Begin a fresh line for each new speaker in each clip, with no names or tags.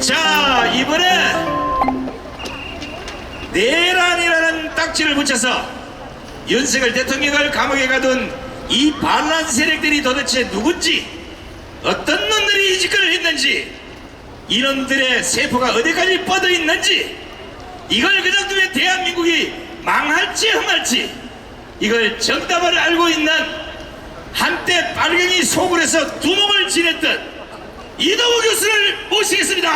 자, 이번에 내란이라는 딱지를 붙여서 윤석열 대통령을 감옥에 가둔 이 반란 세력들이 도대체 누군지, 어떤 놈들이 이 짓거리를 했는지, 이놈들의 세포가 어디까지 뻗어 있는지, 이걸 그냥 두면 대한민국이 망할지 흠할지, 이걸 정답을 알고 있는 한때 빨갱이 소굴에서 두목을 지냈던 이동우 교수를 모시겠습니다.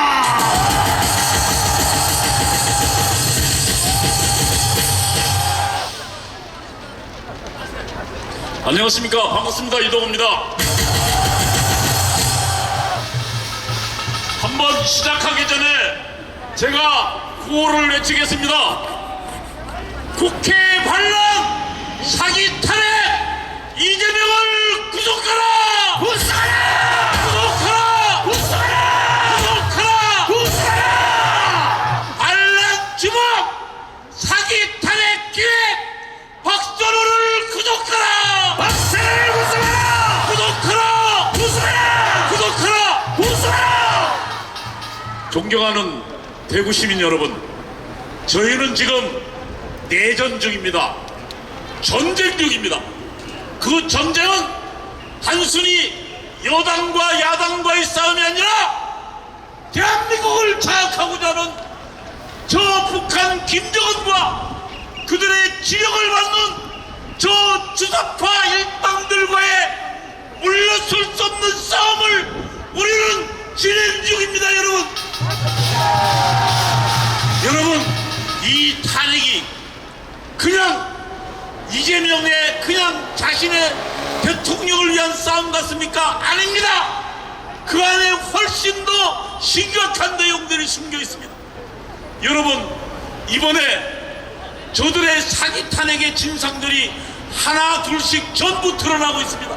안녕하십니까. 반갑습니다. 이동우입니다. 한번 시작하기 전에 제가 구호를 외치겠습니다. 국회 반란 사기 탄핵 이재명을 구속하라!
구속하라!
구속하라!
구속하라!
구속하라!
구속하라!
반란 주먹 사기 탄핵 기획 박선호를 구속하라!
박사를 구속하라!
구속하라!
구속하라!
구속하라!
구속하라!
존경하는 대구 시민 여러분, 저희는 지금 내전 중입니다. 전쟁 중입니다. 그 전쟁은 단순히 여당과 야당과의 싸움이 아니라 대한민국을 장악하고자 하는 저 북한 김정은과 그들의 지령을 받는 저 주사파 일당들과의 물러설 수 없는 싸움을 우리는 진행 중입니다. 여러분, 이 탄핵이 그냥 이재명의 그냥 자신의 대통령을 위한 싸움 같습니까? 아닙니다. 그 안에 훨씬 더 심각한 내용들이 숨겨 있습니다. 여러분, 이번에 저들의 사기 탄핵의 진상들이 하나 둘씩 전부 드러나고 있습니다.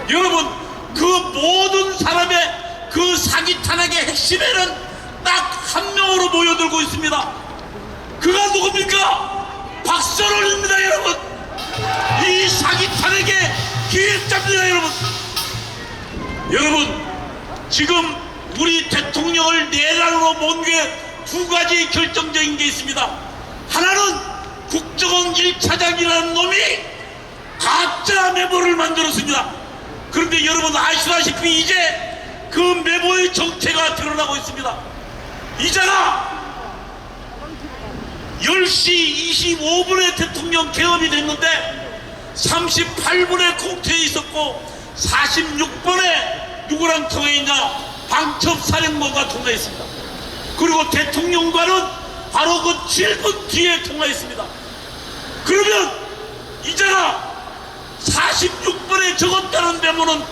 여러분, 그 모든 사람의 그 사기 탄핵의 핵심에는 딱 한 명으로 모여들고 있습니다. 그가 누굽니까? 박선원입니다. 여러분, 이 사기 탄핵의 기획자입니다. 여러분, 지금 우리 대통령을 내란으로 모은 게 두 가지 결정적인 게 있습니다. 하나는 국정원 1차장이라는 놈이 가짜 메모를 만들었습니다. 그런데 여러분 아시다시피 이제 그 메모의 정체가 드러나고 있습니다. 이자가 10시 25분에 대통령 개업이 됐는데 38분에 공태에 있었고 46분에 누구랑 통화했냐? 방첩사령관과 통화했습니다. 그리고 대통령과는 바로 그 7분 뒤에 통화했습니다. 그러면 이자가 46분에 적었다는 메모는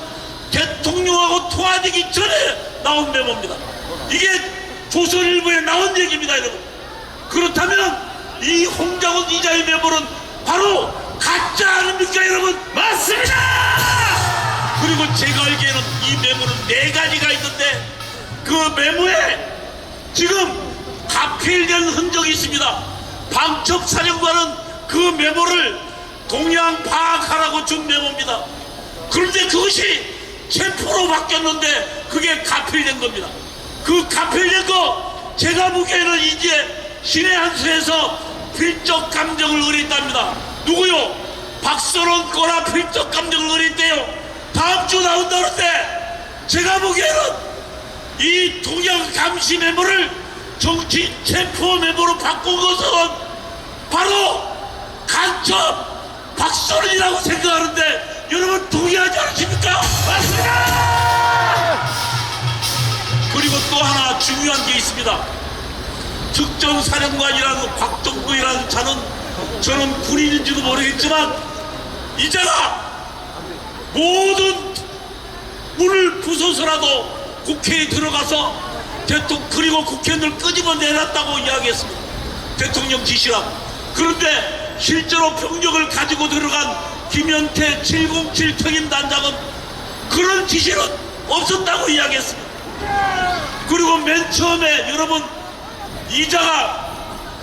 대통령하고 통화되기 전에 나온 메모입니다. 이게 조선일보에 나온 얘기입니다. 여러분, 그렇다면 이 홍장훈 이자의 메모는 바로 가짜 아닙니까? 여러분,
맞습니다!
그리고 제가 알기에는 이 메모는 4가지가 있는데 그 메모에 지금 가필된 흔적이 있습니다. 방첩사령관은 그 메모를 동양 파악하라고 준 메모입니다. 그런데 그것이 체포로 바뀌었는데 그게 가필된 겁니다. 그 가필된 거 제가 보기에는 이제 신의 한 수에서 필적 감정을 의뢰했답니다. 누구요? 박선원 거라 필적 감정을 의뢰했대요. 다음 주 나온다는데 제가 보기에는 이 동양 감시 메모를 정치 체포 메모로 바꾼 것은 바로 간첩 박선원이라고 생각하는데 여러분 동의하지 않으십니까?
맞습니다!
그리고 또 하나 중요한 게 있습니다. 특전사령관이라는 곽정도이라는 자는 저는 군인인지도 모르겠지만 이자가 모든 문을 부숴서라도 국회에 들어가서 그리고 국회의원을 끄집어 내놨다고 이야기했습니다. 대통령 지시라. 그런데 실제로 병력을 가지고 들어간 김현태 707 특임단장은 그런 지시는 없었다고 이야기했습니다. 그리고 맨 처음에 여러분 이자가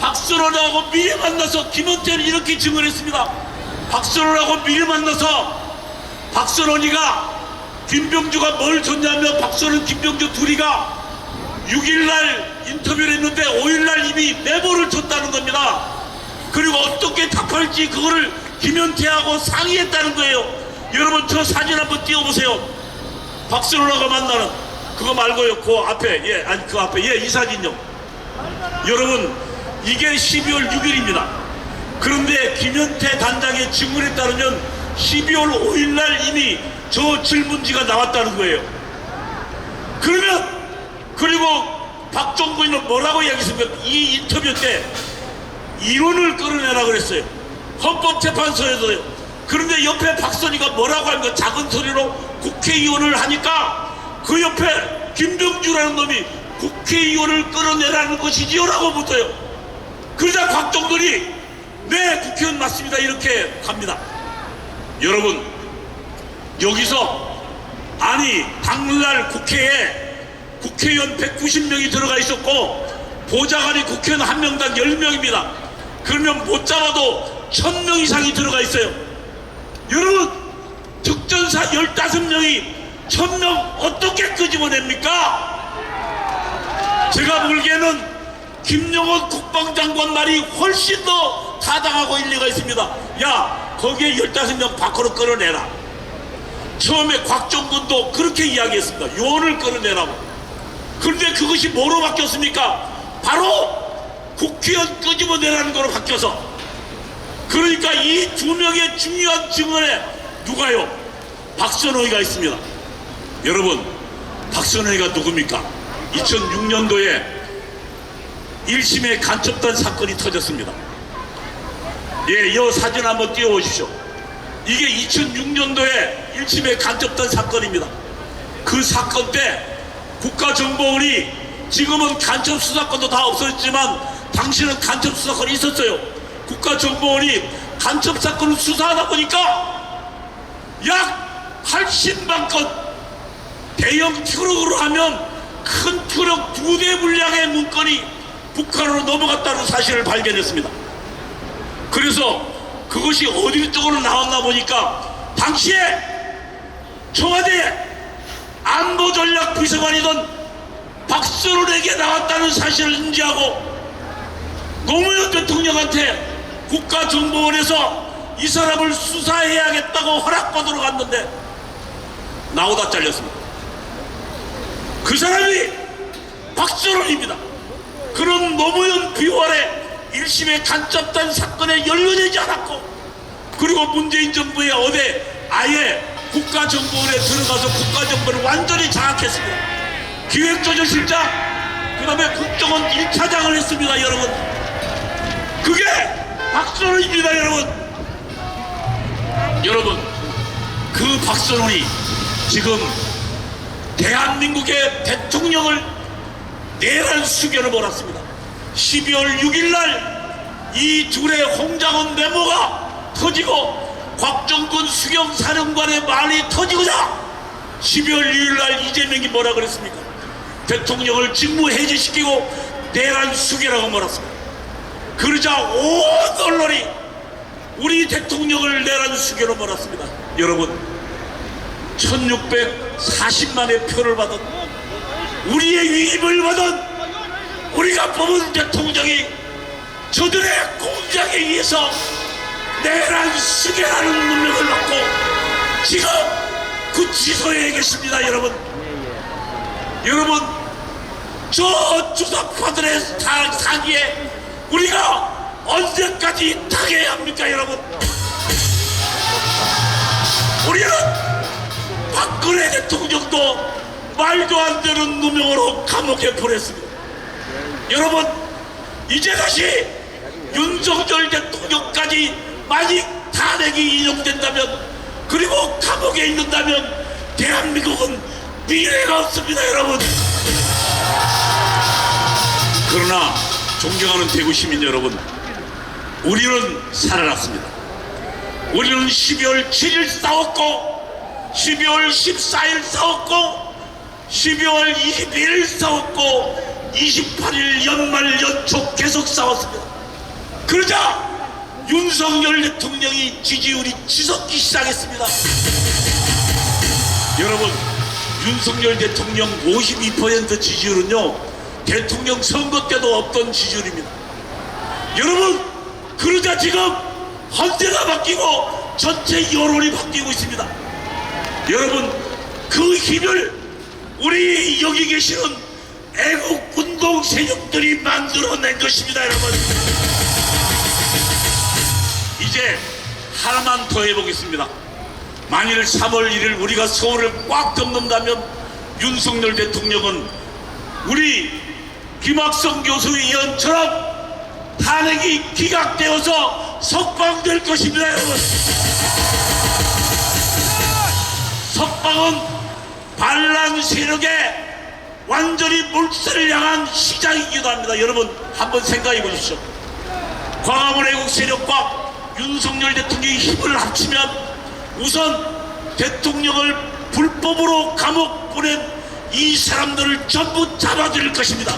박선원하고 미리 만나서 김현태를 이렇게 증언했습니다. 박선원하고 미리 만나서 박선원이가 김병주가 뭘 줬냐면 박선원 김병주 둘이가 6일날 인터뷰를 했는데 5일날 이미 메모를 줬다는 겁니다. 그리고 어떻게 답할지 그거를 김현태하고 상의했다는 거예요. 여러분 저 사진 한번 띄워보세요. 박선호라고 만나는 그거 말고요. 그 앞에 그 앞에 이 사진요. 여러분 이게 12월 6일입니다. 그런데 김현태 단장의 질문에 따르면 12월 5일날 이미 저 질문지가 나왔다는 거예요. 그러면 그리고 박종근이는 뭐라고 이야기했습니까? 이 인터뷰 때 이론을 끌어내라 그랬어요. 헌법재판소에서요. 그런데 옆에 박선희가 뭐라고 하니까 작은 소리로 국회의원을 하니까 그 옆에 김병주라는 놈이 국회의원을 끌어내라는 것이지요 라고 묻어요. 그러자 곽종근이 네 국회의원 맞습니다 이렇게 갑니다. 여러분 여기서 아니 당일날 국회에 국회의원 190명이 들어가 있었고 보좌관이 국회의원 한 명당 10명입니다. 그러면 못 잡아도 1000명 이상이 들어가 있어요. 여러분 특전사 15명이 1000명 어떻게 끄집어냅니까? 제가 보기에는 김영원 국방장관 말이 훨씬 더 타당하고 일리가 있습니다. 야 거기에 15명 밖으로 끌어내라. 처음에 곽종근도 그렇게 이야기했습니다. 요원을 끌어내라고. 그런데 그것이 뭐로 바뀌었습니까? 바로 국회의원 끄집어내라는 거로 바뀌어서. 그러니까 이 두 명의 중요한 증언에 누가요? 박선호이가 있습니다. 여러분 박선호이가 누굽니까? 2006년도에 1심의 간첩단 사건이 터졌습니다. 이 사진 한번 띄워보십시오. 이게 2006년도에 1심의 간첩단 사건입니다. 그 사건 때 국가정보원이 지금은 간첩수사권도 다 없어졌지만 당시는 간첩수사권이 있었어요. 국가정보원이 간첩사건을 수사하다 보니까 약 80만 건 대형 트럭으로 하면 큰 트럭 2대 분량의 문건이 북한으로 넘어갔다는 사실을 발견했습니다. 그래서 그것이 어디 쪽으로 나왔나 보니까 당시에 청와대 안보전략비서관이던 박선호에게 나왔다는 사실을 인지하고 노무현 대통령한테 국가정보원에서 이 사람을 수사해야겠다고 허락받으러 갔는데 나오다 잘렸습니다. 그 사람이 박선호입니다. 그런 노무현 비호할에 1심의 간첩단 사건에 연루되지 않았고 그리고 문재인 정부의 어제 아예 국가정보원에 들어가서 국가정보를 완전히 장악했습니다. 기획조정실장 그 다음에 국정원 1차장을 했습니다. 여러분 그게 박선호입니다. 여러분 그 박선호이 지금 대한민국의 대통령을 내란 수견을 몰았습니다. 12월 6일날 이 둘의 홍장원 메모가 터지고 곽종근 수경사령관의 말이 터지고자 12월 6일날 이재명이 뭐라 그랬습니까? 대통령을 직무 해제시키고 내란 수괴라고 몰았습니다. 그러자 온 언론이 우리 대통령을 내란 수괴로 몰았습니다. 여러분 1640만의 표를 받은 우리의 위임을 받은 우리가 뽑은 대통령이 저들의 공작에 의해서 내란 수괴라는 누명을 받고 지금 그 지소에 계십니다. 여러분 저 주사파들의 사기에 우리가 언제까지 당해야 합니까? 여러분 우리는 박근혜 대통령도 말도 안 되는 누명으로 감옥에 보냈습니다. 여러분 이제 다시 윤석열 대통령까지 만약 탄핵이 인용된다면 그리고 감옥에 있는다면 대한민국은 미래가 없습니다. 여러분 그러나 존경하는 대구 시민 여러분 우리는 살아났습니다. 우리는 12월 7일 싸웠고 12월 14일 싸웠고 12월 22일 싸웠고 28일 연말 연초 계속 싸웠습니다. 그러자 윤석열 대통령이 지지율이 치솟기 시작했습니다. 여러분 윤석열 대통령 52% 지지율은요 대통령 선거 때도 없던 지지율입니다. 여러분, 그러자 지금 헌재가 바뀌고 전체 여론이 바뀌고 있습니다. 여러분, 그 힘을 우리 여기 계시는 애국운동 세력들이 만들어낸 것입니다. 여러분, 이제 하나만 더 해보겠습니다. 만일 3월 1일 우리가 서울을 꽉 덮는다면 윤석열 대통령은 우리 김학성 교수의 예언처럼 탄핵이 기각되어서 석방될 것입니다. 여러분, 석방은 반란 세력의 완전히 물살을 향한 시작이기도 합니다. 여러분, 한번 생각해 보십시오. 광화문 애국 세력과 윤석열 대통령의 힘을 합치면 우선 대통령을 불법으로 감옥 보낸 이 사람들을 전부 잡아들일 것입니다.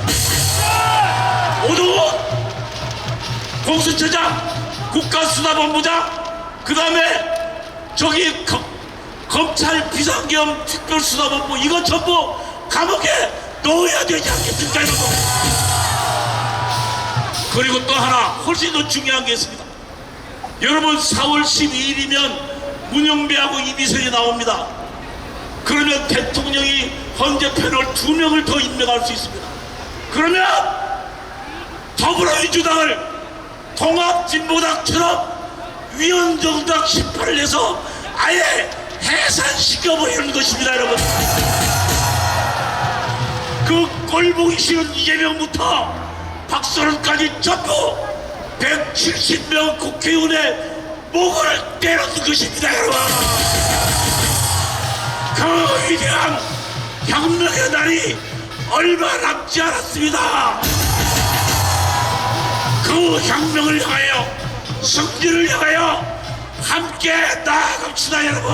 오동훈 공수처장, 국가수사본부장, 그 다음에 저기 검찰 비상겸 특별수사본부, 이거 전부 감옥에 넣어야 되지 않겠습니까, 여러분? 그리고 또 하나 훨씬 더 중요한 게 있습니다. 여러분, 4월 12일이면 문영배하고 이미선이 나옵니다. 그러면 대통령이 헌재 패널 2명을 더 임명할 수 있습니다. 그러면 더불어민주당을 통합진보당처럼 위헌정당 18을 내서 아예 해산시켜버리는 것입니다. 여러분, 그 꼴보기 싫은 이재명부터 박선원까지 전부 170명 국회의원의 목을 때려는 것입니다. 여러분, 그 위대한 혁명의 날이 얼마 남지 않았습니다. 그 혁명을 향하여, 승리를 향하여 함께 나아갑시다. 여러분,